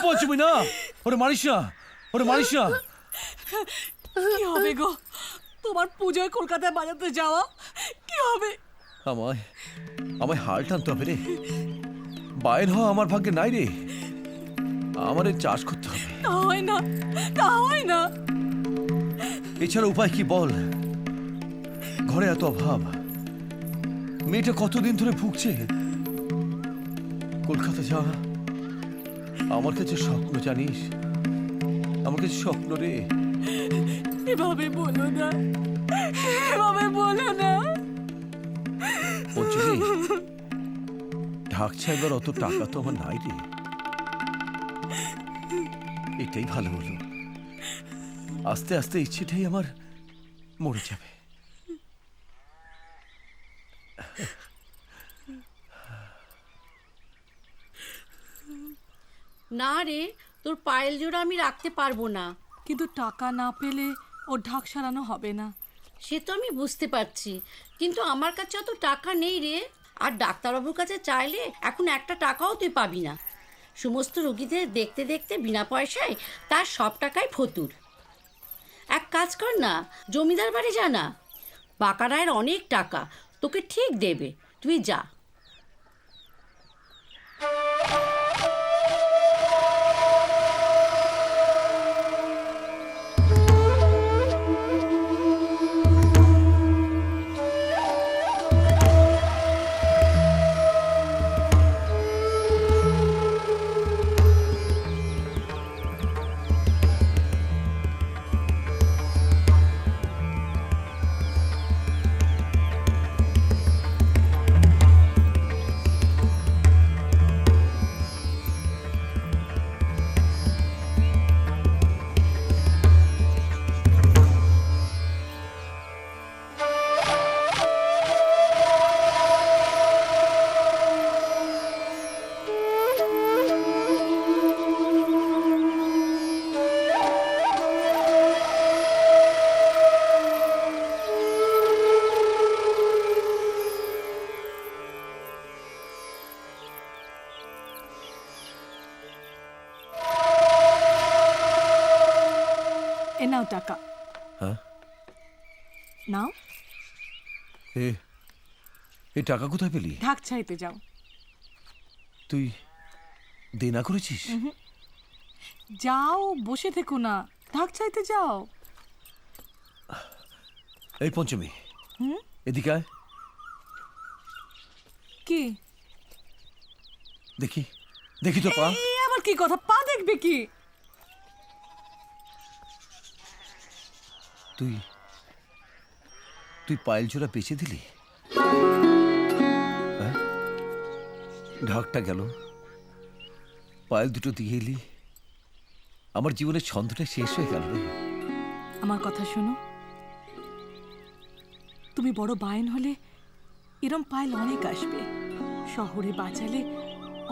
পৌঁছবি না, ওরে মারিস না, ওরে মারিস না। কি হবে গো, তোমার পুজোয় কলকাতায় বাজাতে যাওয়া কি হবে? আমায় আমায় হাল টানতে হবে রে। বাইর হওয়া আমার ভাগ্যে নাই রে। আমার চাষ করতে হবে। তা হয় না, তা হয় না। এছাড়া উপায় কি বল? ঘরে এত অভাব, মেয়েটা কতদিন ধরে ভুগছে। কলকাতা যাওয়া আমার কাছে স্বপ্ন, জানিস, আমার কাছে স্বপ্ন রে। এভাবে বলো না, এভাবে বলো না। ঢাক ছাইবার অত টাকা তো আমার নাই রে। এটাই ভালো হলো, আস্তে আস্তে ইচ্ছেটাই আমার মরে যাবে। না রে, তোর পায়েল জোড়া আমি রাখতে পারবো না। কিন্তু টাকা না পেলে ওর ঢাক সারানো হবে না। সে তো আমি বুঝতে পারছি, কিন্তু আমার কাছে অত টাকা নেই রে। আর ডাক্তারবাবুর কাছে চাইলে এখন একটা টাকাও তুই পাবি না। সমস্ত রোগীদের দেখতে দেখতে বিনা পয়সায় তার সব টাকাই ফতুর। এক কাজ কর না, জমিদার বাড়ি যা না, বাঁকা রায়ের অনেক টাকা, তোকে ঠিক দেবে, তুই যা। এ নাও টাকা। হ্যাঁ, নাও। এই টাকা কোথায় পেলি? ঢাক ছাইতে যাও। তুই দেনা করেছিস? যাও, বসে থেকো না, ঢাক চাইতে যাও। এই পঞ্চমী, এদিকে আয়। কি দেখি, দেখি তো পা। এই আবার কি কথা, পা দেখবে কি? তুই তুই পায়েল জোড়া বেঁচে দিলি? হ্যাঁ, ঢাকটা গেল, পায়েল দুটো দিয়ে এলি, আমার জীবনের ছন্দটা শেষ হয়ে গেল রে। আমার কথা শোনো, তুমি বড় বায়েন হলে এরম পায়েল অনেক আসবে, শহরে বাঁচালে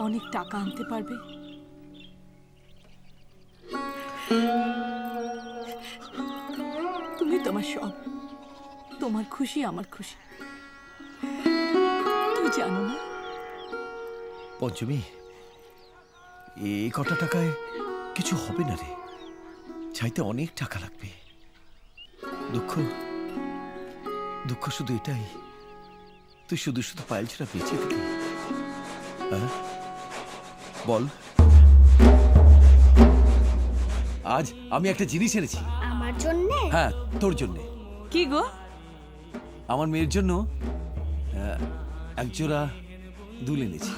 অনেক টাকা আনতে পারবে। তুমি তোমার সব, তোমার খুশি আমার খুশি, তুই জানো না? পঞ্চমী, এই কটা টাকায় কিছু হবে না রে, চাইতে অনেক টাকা লাগবে। দুঃখ দুঃখ শুধু এটাই, তুই শুধু শুধু পায়েল ছেড়া বেঁচে দিলি। হ্যাঁ বল, আজ আমি একটা জিনিস এনেছি। আমার জন্য? হ্যাঁ, তোর জন্য। কি গো? আমার মেয়ের জন্য একজোড়া দুল এনেছি।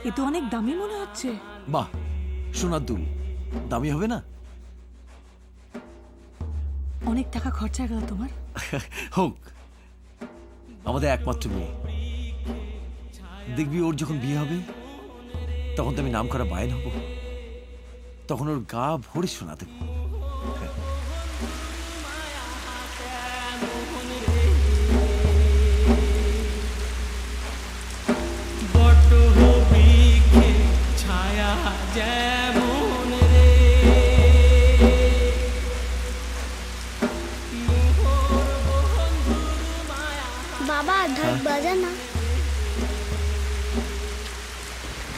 এ তো অনেক দামি মনে হচ্ছে। বাহ, সোনার দুল দামি হবে না? অনেক টাকা খরচা গেল তোমার। হোক, আমাদের একমাত্র মেয়ে, দেখবি ওর যখন বিয়ে হবে তখন তো আমি নাম করা বায়েন হব, তখন ওর গা ভরে শোনা দেব। বাবা ঢাক বাজা না।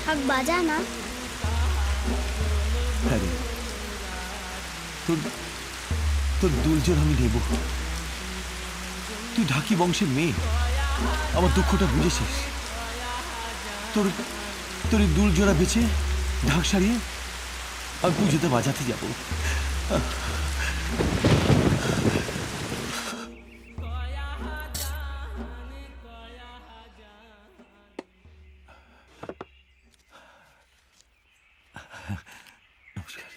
ঢাক বাজা না। হ্যাঁ রে, তোর তোর দুলজোর আমি নেব। তুই ঢাকি বংশের মেয়ে, আমার দুঃখটা বুঝেছিস। তোর তোর এই দুলজোড়া বেচে ঢাক সারিয়ে আমি পুজোতে বাজাতে যাব। নমস্কার।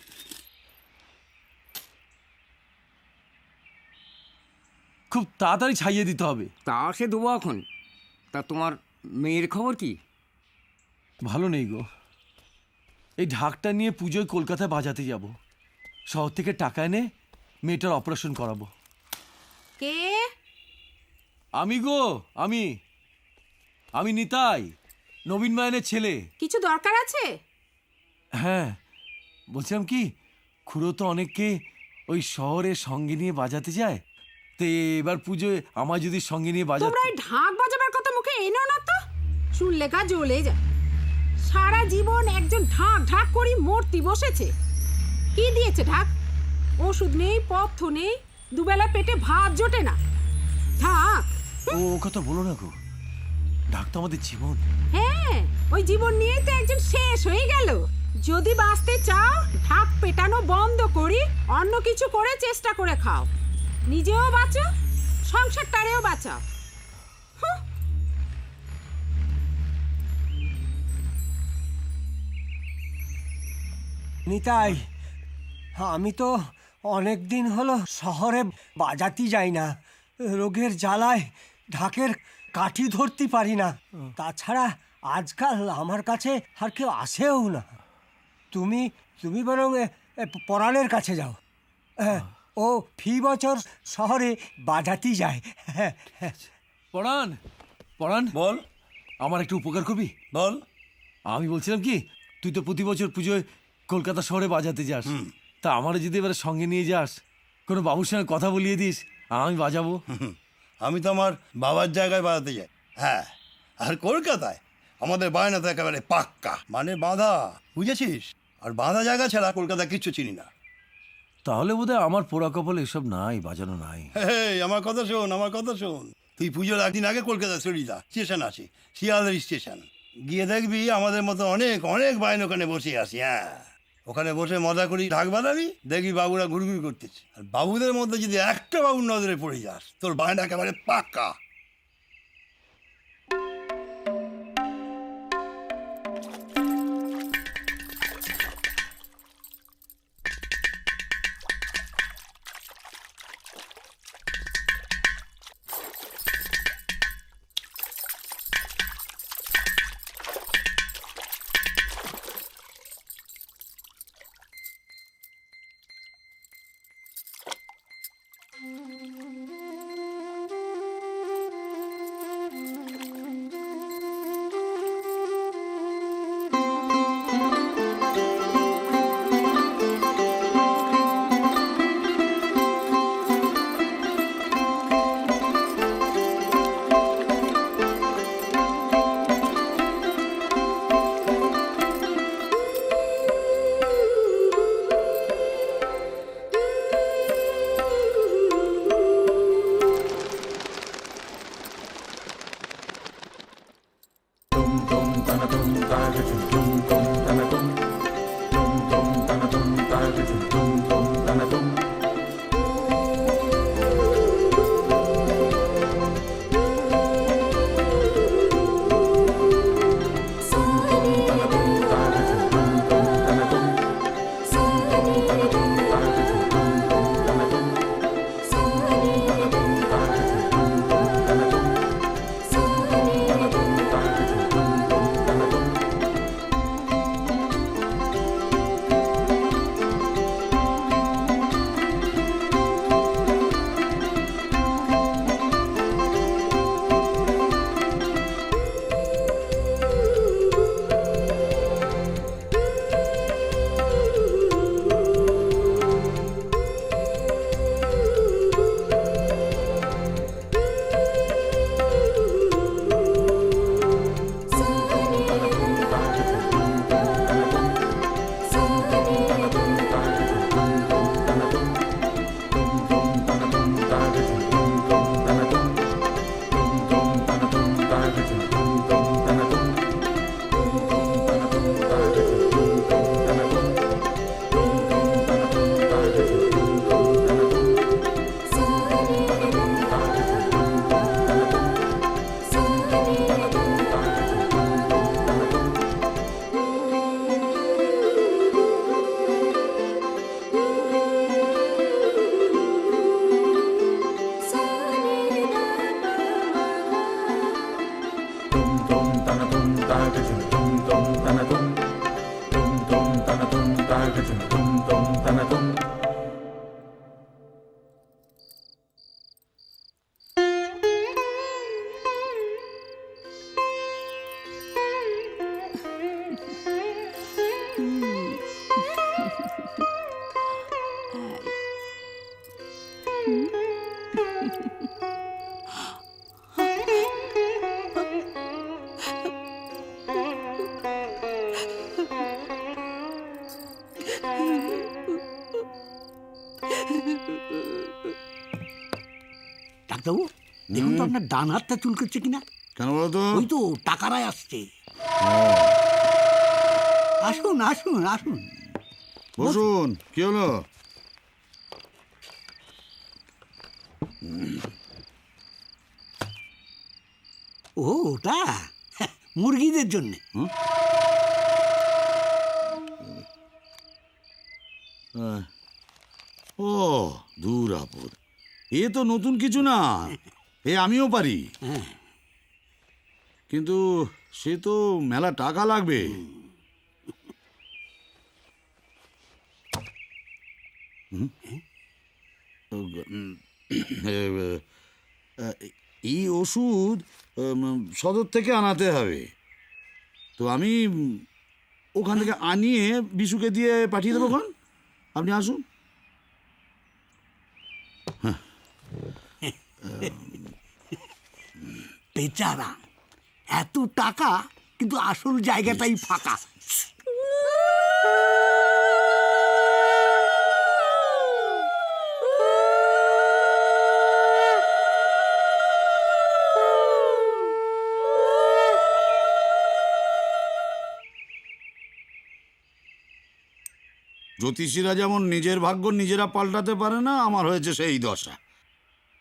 খুব তাড়াতাড়ি ছাইয়ে দিতে হবে। তা সে দেবো এখন। তা তোমার মেয়ের খবর কি? ভালো নেই গো। এই ঢাকটা নিয়ে পুজোয় কলকাতায় বাজাতে যাব। শহর থেকে টাকা এনে মেয়েটার অপারেশন করাবো। কে? আমি গো, আমি নিতাই, নবীন মায়নের ছেলে। কিছু দরকার আছে? হ্যাঁ, বলছিলাম কি, খুড়ো তো অনেককে ওই শহরে সঙ্গে নিয়ে বাজাতে যায়। তো এবার পুজোয় আমার যদি সঙ্গে নিয়ে বাজাতে। তোমরা এই ঢাক বাজাবার কথা মুখে এনো না তো, শুনলে গা জ্বলে যায়। সারা জীবন একজন ঢাক ঢাক করি মূর্তি বসেছে। কি দিয়েছে ঢাক? ওষুধ নেই, পথ্য নেই, দুবেলা পেটে ভাত জোটে না। ঢাক? ও কথা বলো না গো, ঢাক তো আমাদের জীবন। হ্যাঁ, ওই জীবন নিয়েই তো একজন শেষ হয়ে গেল। যদি বাঁচতে চাও, ঢাক পেটানো বন্ধ করি অন্য কিছু করে চেষ্টা করে খাও। নিজেও বাঁচো, সংসারটারেও বাঁচাও। নিতাই, আমি তো অনেক দিন হলো শহরে বাজাতে যাই না। রোগের জ্বালায় ঢাকের কাঠি ধরতে পারি না। তাছাড়া আজকাল আমার কাছে আর কেউ আসেও না। তুমি তুমি বরং পরাণের কাছে যাও। ও ফি বছর শহরে বাজাতে যায়। পরাণ, পরাণ বল আমার একটু উপকার করবি? বল। আমি বলছিলাম কি, তুই তো প্রতি বছর পুজোয় কলকাতা শহরে বাজাতে যাস, তা আমারও যদি এবারে সঙ্গে নিয়ে যাস, কোনো বাবুর সঙ্গে কথা বলিয়ে দিস, আমি বাজাবো। আমি তো আমার বাবার জায়গায় বাজাতে যাই। হ্যাঁ, আর কলকাতায় আমাদের বায়না তো একেবারে পাক্কা, মানে বাঁধা, বুঝেছিস? আর বাঁধা জায়গা ছাড়া কলকাতা কিচ্ছু চিনি না। তাহলে বোধহয় আমার পোড়া কপাল এসব নাই, বাজানো নাই। এই আমার কথা শোন, আমার কথা শোন। তুই পুজোর একদিন আগে কলকাতা চলে যা, স্টেশন আছে, শিয়ালদার স্টেশন। গিয়ে দেখবি আমাদের মতো অনেক অনেক বায়ন ওখানে বসে আসি। হ্যাঁ, ওখানে বসে মজা করি, ঢাক বাজাবি, দেখবি বাবুরা ঘুরঘুরি করতেছে। আর বাবুদের মধ্যে যদি একটা বাবুর নজরে পড়ে যাস, তোর বায়না একেবারে পাক্কা। দেখুন তো আপনার ডান হাতটা চুলকাচ্ছে কিনা। কেন বলো তো? ওই তো টাকারায় আসছে। আসুন আসুন আসুন, বসুন। কি হলো? ও ওটা মুরগিদের জন্য। ও দূর আপদ, এ তো নতুন কিছু না, এ আমিও পারি। কিন্তু সে তো মেলা টাকা লাগবে। এই ওষুধ সদর থেকে আনাতে হবে, তো আমি ওখান থেকে আনিয়ে বিশুকে দিয়ে পাঠিয়ে দেবো। কোন আপনি আসুন। বেচারা, এত টাকা কিন্তু আসল জায়গাটাই ফাঁকা। জ্যোতিষীরা যেমন নিজের ভাগ্য নিজেরা পাল্টাতে পারে না, আমার হয়েছে সেই দশা।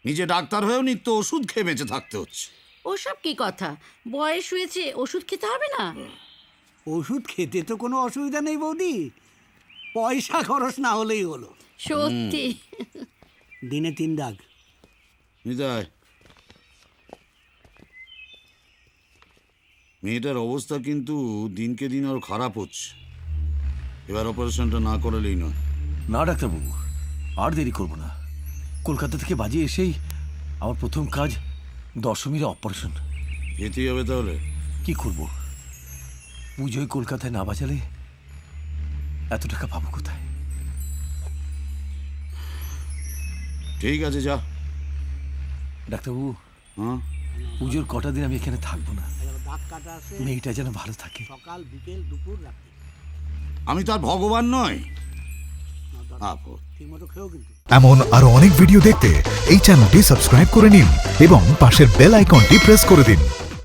নিজে ডাক্তার হয়েও নিত্য ওষুধ খেয়ে বেঁচে থাকতে হচ্ছে। ওসব কি কথা, বয়স হয়েছে ওষুধ খেতে হবে না? ওষুধ খেতে তো কোনো অসুবিধা নেই বৌদি, পয়সা খরচ না হলেই হলো। সত্যি। দিনে 3 দাগ। নিতাই, মেয়েটার অবস্থা কিন্তু দিনকে দিন আরো খারাপ হচ্ছে। এবার অপারেশনটা না করালেই নয়। না ডাক্তারবাবু, আর দেরি করব না। কলকাতা থেকে বাজে এসেই আমার প্রথম কাজ দশমীর অপারেশন। যেতেই হবে তাহলে। কি করব, পুজোয় কলকাতায় না বাজালে এত টাকা পাবো কোথায়? ঠিক আছে, যা। ডাক্তারবাবু, হ্যাঁ, পুজোর কটা দিন আমি এখানে থাকবো না। দাগ কাটা আছে, মেয়েটা যেন ভালো থাকে। সকাল বিকেল দুপুর রাত্রি। আমি তার ভগবান নয়। আপদ। ঠিকমতো খেয়েও কিন্তু। এমন আরো অনেক ভিডিও দেখতে এই চ্যানেলটি সাবস্ক্রাইব করে নিন এবং পাশের বেল আইকনটি প্রেস করে দিন।